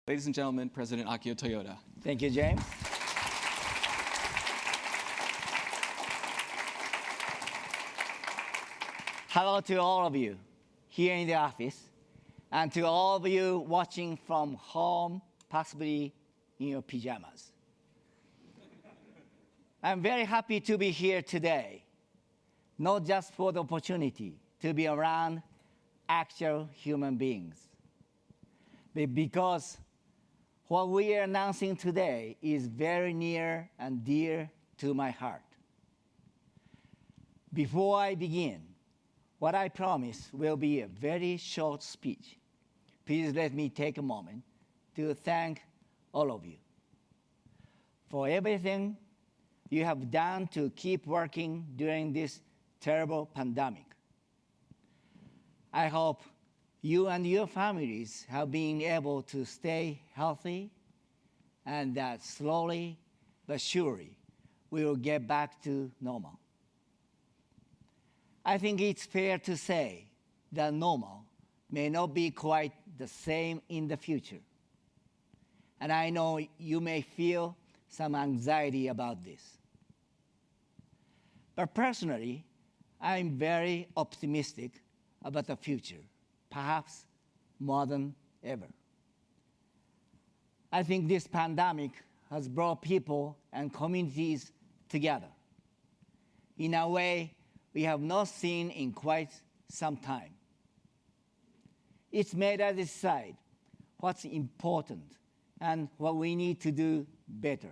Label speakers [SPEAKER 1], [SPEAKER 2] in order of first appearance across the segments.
[SPEAKER 1] Ladies and gentlemen, President Akio Toyoda.
[SPEAKER 2] Thank you, James. Hello to all of you here in the office, and to all of you watching from home, possibly in your pajamas. I'm very happy to be here today, not just for the opportunity to be around actual human beings, but because what we are announcing today is very near and dear to my heart. Before I begin, what I promise will be a very short speech. Please let me take a moment to thank all of you for everything you have done to keep working during this terrible pandemic. I hope you and your families have been able to stay healthy, and that slowly but surely we will get back to normal. I think it's fair to say that normal may not be quite the same in the future. And I know you may feel some anxiety about this. But personally, I'm very optimistic about the future, perhaps more than ever. I think this pandemic has brought people and communities together in a way we have not seen in quite some time. It's made us decide what's important and what we need to do better.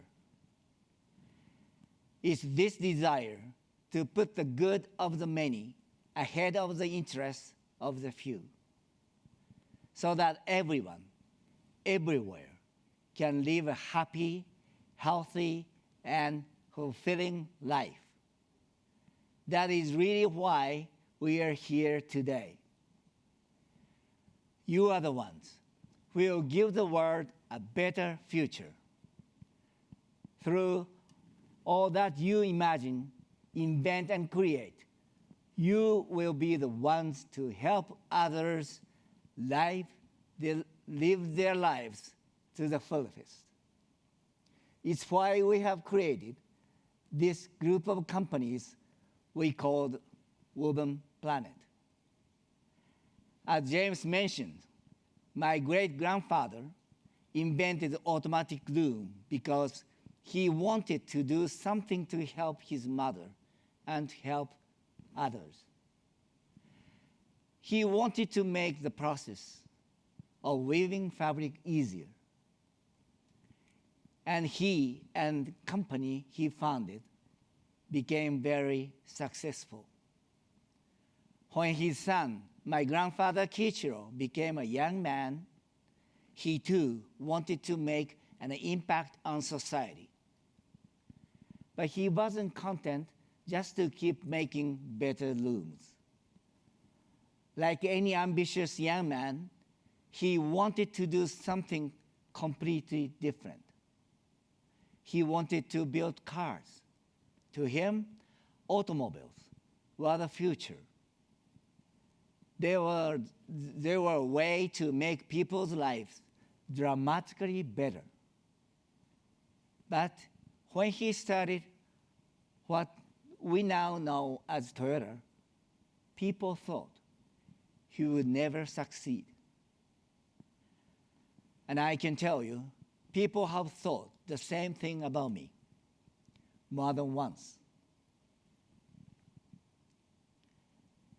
[SPEAKER 2] It's this desire to put the good of the many ahead of the interests of the few, so that everyone, everywhere, can live a happy, healthy, and fulfilling life. That is really why we are here today. You are the ones who will give the world a better future. Through all that you imagine, invent, and create, you will be the ones to help others live their lives to the fullest. It's why we have created this group of companies we called Woven Planet. As James mentioned, my great-grandfather invented automatic loom because he wanted to do something to help his mother and help others. He wanted to make the process of weaving fabric easier. And he and the company he founded became very successful. When his son, my grandfather Kiichiro, became a young man, he too wanted to make an impact on society. But he wasn't content just to keep making better looms. Like any ambitious young man, he wanted to do something completely different. He wanted to build cars. To him, automobiles were the future. They were a way to make people's lives dramatically better. But when he started what we now know as Toyota, people thought he would never succeed. And I can tell you, people have thought the same thing about me more than once.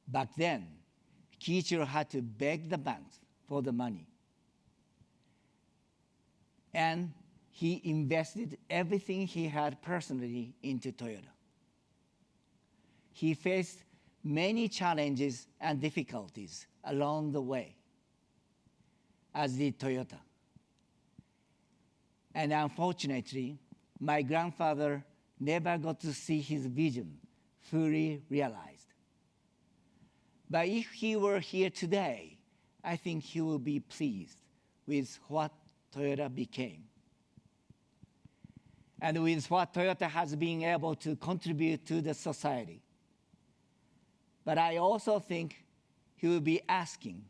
[SPEAKER 2] Back then, Kiichiro had to beg the banks for the money. And he invested everything he had personally into Toyota. He faced many challenges and difficulties along the way, as did Toyota. And unfortunately, my grandfather never got to see his vision fully realized. But if he were here today, I think he will be pleased with what Toyota became, and with what Toyota has been able to contribute to the society. But I also think he will be asking,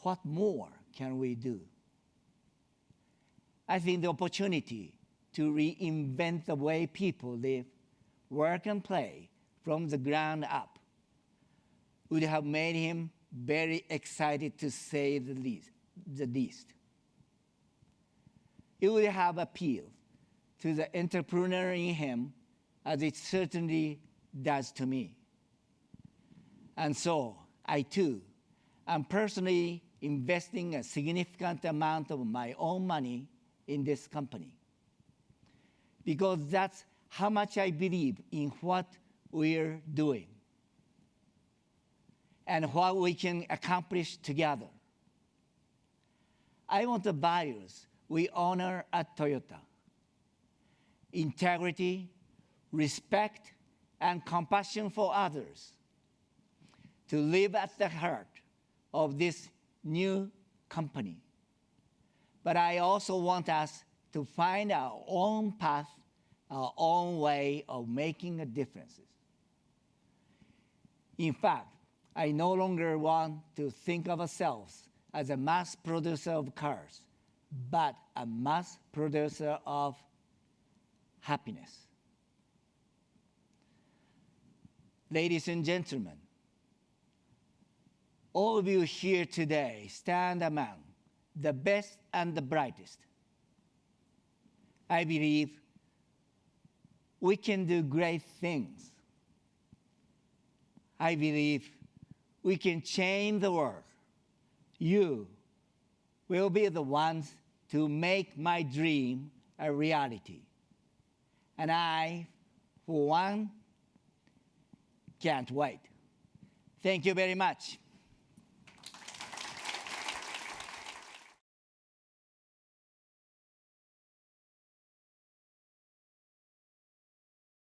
[SPEAKER 2] what more can we do? I think the opportunity to reinvent the way people live, work, and play from the ground up would have made him very excited, to say the least. It would have appealed to the entrepreneur in him, as it certainly does to me. And so, I too am personally investing a significant amount of my own money in this company, because that's how much I believe in what we're doing and what we can accomplish together. I want the values we honor at Toyota: integrity, respect, and compassion for others, to live at the heart of this new company. But I also want us to find our own path, our own way of making a difference. In fact, I no longer want to think of ourselves as a mass producer of cars, but a mass producer of happiness. Ladies and gentlemen, all of you here today stand among the best and the brightest. I believe we can do great things. I believe we can change the world. You will be the ones to make my dream a reality. And I, for one, can't wait. Thank you very much.